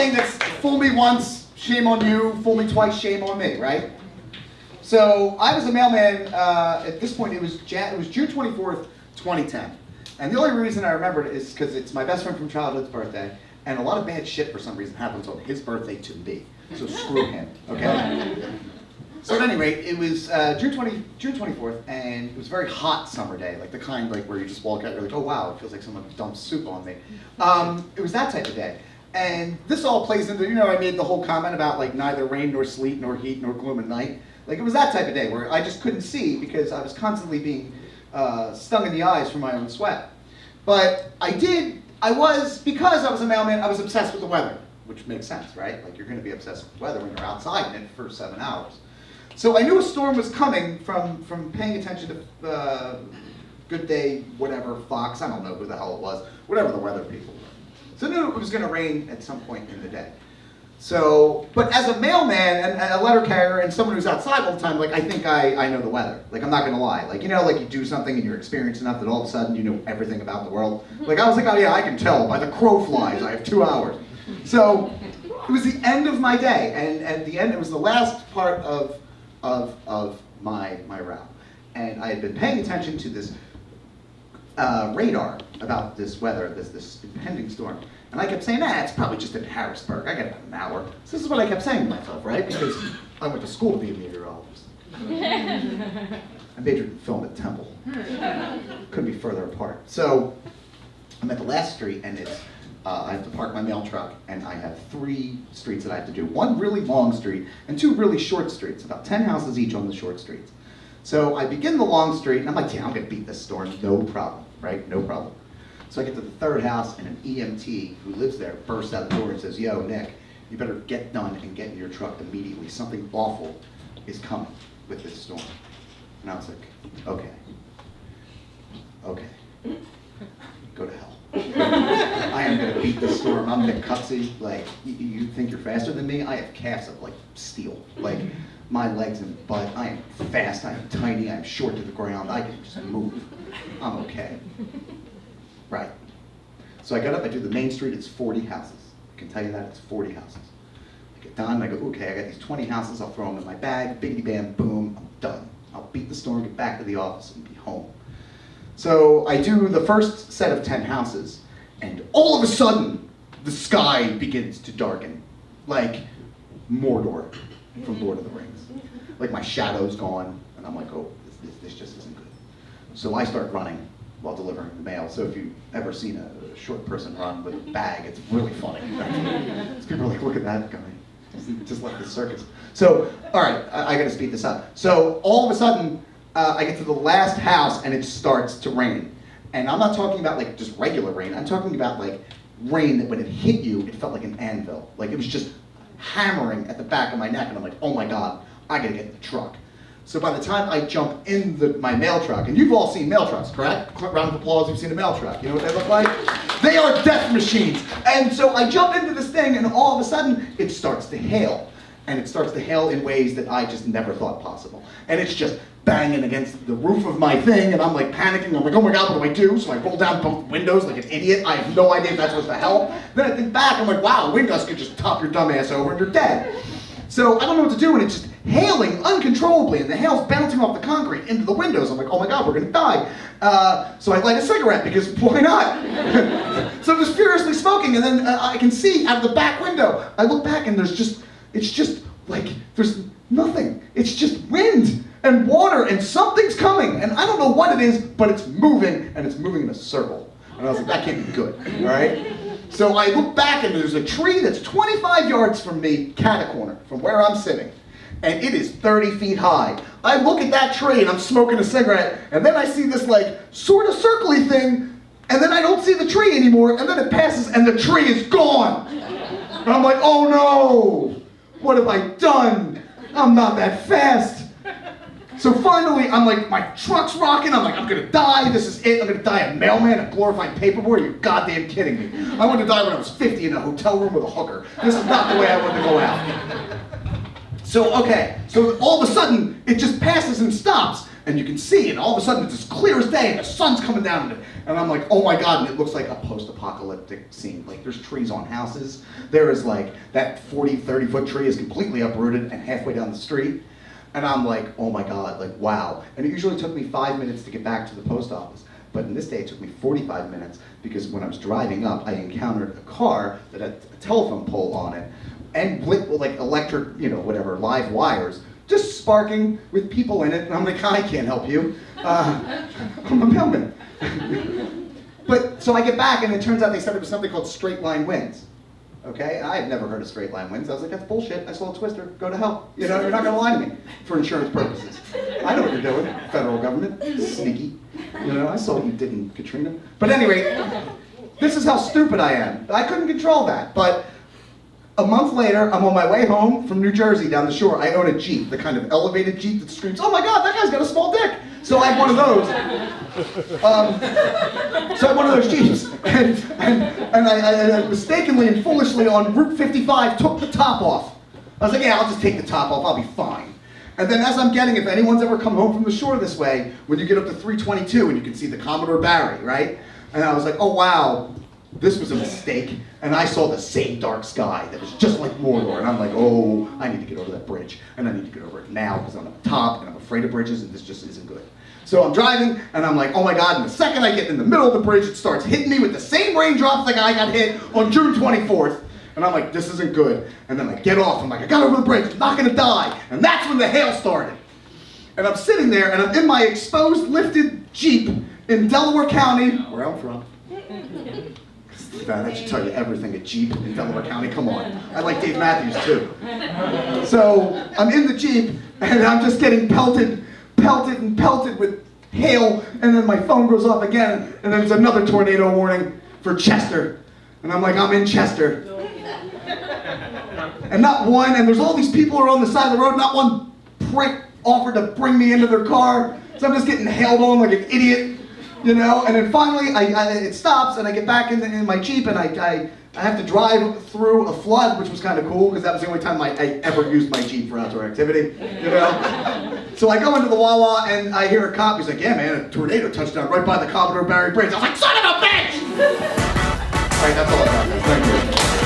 saying that's fool me once, shame on you, fool me twice, shame on me, right? So I was a mailman, at this point it was June 24th, 2010. And the only reason I remember it is because it's my best friend from childhood's birthday, and a lot of bad shit for some reason happens on his birthday to me. So screw him, okay? So at any rate, it was June 24th, and it was a very hot summer day, like the kind like where you just walk out, you're like, oh wow, it feels like someone dumped soup on me. It was that type of day. And this all plays into, I made the whole comment about like neither rain nor sleet nor heat nor gloom at night. Like it was that type of day where I just couldn't see because I was constantly being stung in the eyes from my own sweat. But because I was a mailman, I was obsessed with the weather, which makes sense, right? Like you're gonna be obsessed with the weather when you're outside in it for 7 hours. So I knew a storm was coming from paying attention to Good Day, whatever, Fox, I don't know who the hell it was, whatever the weather people were. So I knew it was gonna rain at some point in the day. So, but as a mailman and a letter carrier and someone who's outside all the time, like I think I know the weather. Like I'm not gonna lie. Like like you do something and you're experienced enough that all of a sudden you know everything about the world. Like I was like, oh yeah, I can tell by the crow flies. I have 2 hours. So it was the end of my day, and at the end it was the last part of my route, and I had been paying attention to this radar about this weather, this impending storm. And I kept saying, it's probably just in Harrisburg. I got about an hour. So this is what I kept saying to myself, right? Because I went to school to be a meteorologist. I majored in film at Temple. Couldn't be further apart. So I'm at the last street, and it's I have to park my mail truck, and I have 3 streets that I have to do. 1 really long street, and 2 really short streets, about 10 houses each on the short streets. So I begin the long street, and I'm like, yeah, I'm gonna beat this storm, no problem, right? No problem. So I get to the 3rd house, and an EMT who lives there bursts out the door and says, yo, Nick, you better get done and get in your truck immediately. Something awful is coming with this storm. And I was like, okay, go to hell. I am gonna beat this storm. I'm Nick Cutsy. Like, you think you're faster than me? I have calves of like steel. Like, my legs and butt, I am fast, I am tiny, I am short to the ground, I can just move. I'm okay. Right. So I got up, I do the main street, it's 40 houses. I can tell you that, it's 40 houses. I get done, I go, okay, I got these 20 houses, I'll throw them in my bag, biggity bam, boom, I'm done. I'll beat the storm, get back to the office, and be home. So I do the first set of 10 houses, and all of a sudden, the sky begins to darken. Like Mordor from Lord of the Rings. Like my shadow's gone, and I'm like, oh, this just isn't good. So I start running while delivering the mail. So if you've ever seen a short person run with a bag, it's really funny. People are like, look at that guy. Just like the circus. So, all right, I gotta speed this up. So all of a sudden, I get to the last house and it starts to rain. And I'm not talking about like just regular rain. I'm talking about like rain that when it hit you, it felt like an anvil. Like it was just hammering at the back of my neck. And I'm like, oh my God, I gotta get in the truck. So by the time I jump in my mail truck, and you've all seen mail trucks, correct? Round of applause, you've seen a mail truck. You know what they look like? They are death machines. And so I jump into this thing, and all of a sudden, it starts to hail. And it starts to hail in ways that I just never thought possible. And it's just banging against the roof of my thing, and I'm like panicking. I'm like, oh my God, what do I do? So I roll down both windows like an idiot. I have no idea if that's supposed to help. Then I think back, I'm like, wow, a wind gust could just top your dumb ass over and you're dead. So I don't know what to do, and it's just hailing uncontrollably, and the hail's bouncing off the concrete into the windows. I'm like, oh my God, we're gonna die. So I light a cigarette, because why not? So I'm just furiously smoking, and then I can see out of the back window. I look back, and it's just like, there's nothing. It's just wind and water, and something's coming, and I don't know what it is, but it's moving, and it's moving in a circle. And I was like, that can't be good, all right? So I look back, and there's a tree that's 25 yards from me, cat-a-corner, from where I'm sitting. And it is 30 feet high. I look at that tree, and I'm smoking a cigarette, and then I see this, like, sort of circly thing, and then I don't see the tree anymore, and then it passes, and the tree is gone. And I'm like, oh no! What have I done? I'm not that fast. So finally, I'm like, my truck's rocking. I'm like, I'm gonna die. This is it. I'm gonna die a mailman, a glorified paperboy. You're goddamn kidding me. I wanted to die when I was 50 in a hotel room with a hooker. This is not the way I wanted to go out. So, okay. So all of a sudden, it just passes and stops. and you can see, and all of a sudden it's as clear as day, and the sun's coming down, and I'm like, oh my God, and it looks like a post-apocalyptic scene. Like, there's trees on houses. There is like, that 40, 30-foot tree is completely uprooted and halfway down the street. And I'm like, oh my God, like, wow. And it usually took me 5 minutes to get back to the post office. But in this day, it took me 45 minutes because when I was driving up, I encountered a car that had a telephone pole on it and with like electric, whatever, live wires, just sparking with people in it. And I'm like, I can't help you. I'm a mailman. But so I get back, and it turns out they said it was something called straight line winds. Okay, I had never heard of straight line winds. I was like, that's bullshit. I saw a twister. Go to hell. You're not gonna lie to me for insurance purposes. I know what you're doing, federal government. Sneaky. I saw what you did in Katrina. But anyway, this is how stupid I am. I couldn't control that. But a month later, I'm on my way home from New Jersey down the shore. I own a Jeep, the kind of elevated Jeep that screams, oh my God, that guy's got a small dick. So I had one of those. So I had one of those Jeeps. And I mistakenly and foolishly on Route 55 took the top off. I was like, yeah, I'll just take the top off, I'll be fine. And then as I'm getting, if anyone's ever come home from the shore this way, when you get up to 322 and you can see the Commodore Barry, right? And I was like, oh wow, this was a mistake. And I saw the same dark sky that was just like Mordor. And I'm like, oh, I need to get over that bridge. And I need to get over it now because I'm at the top and I'm afraid of bridges and this just isn't good. So I'm driving and I'm like, oh my God, and the second I get in the middle of the bridge, it starts hitting me with the same raindrops like I got hit on June 24th. And I'm like, this isn't good. And then I get off, I'm like, I got over the bridge, I'm not gonna die. And that's when the hail started. And I'm sitting there and I'm in my exposed, lifted Jeep in Delaware County, where I'm from. That should tell you everything, a Jeep in Delaware County, come on. I like Dave Matthews too. So I'm in the Jeep and I'm just getting pelted with hail, and then my phone goes off again, and then there's another tornado warning for Chester. And I'm like, I'm in Chester. And not one, and there's all these people who are on the side of the road, not one prick offered to bring me into their car. So I'm just getting hailed on like an idiot, And then finally, it stops, and I get back in my Jeep, and I have to drive through a flood, which was kind of cool, because that was the only time I ever used my Jeep for outdoor activity, So I go into the Wawa, and I hear a cop. He's like, yeah, man, a tornado touched down right by the Commodore Barry Bridge. I was like, son of a bitch! All right, that's all I got. Thank you.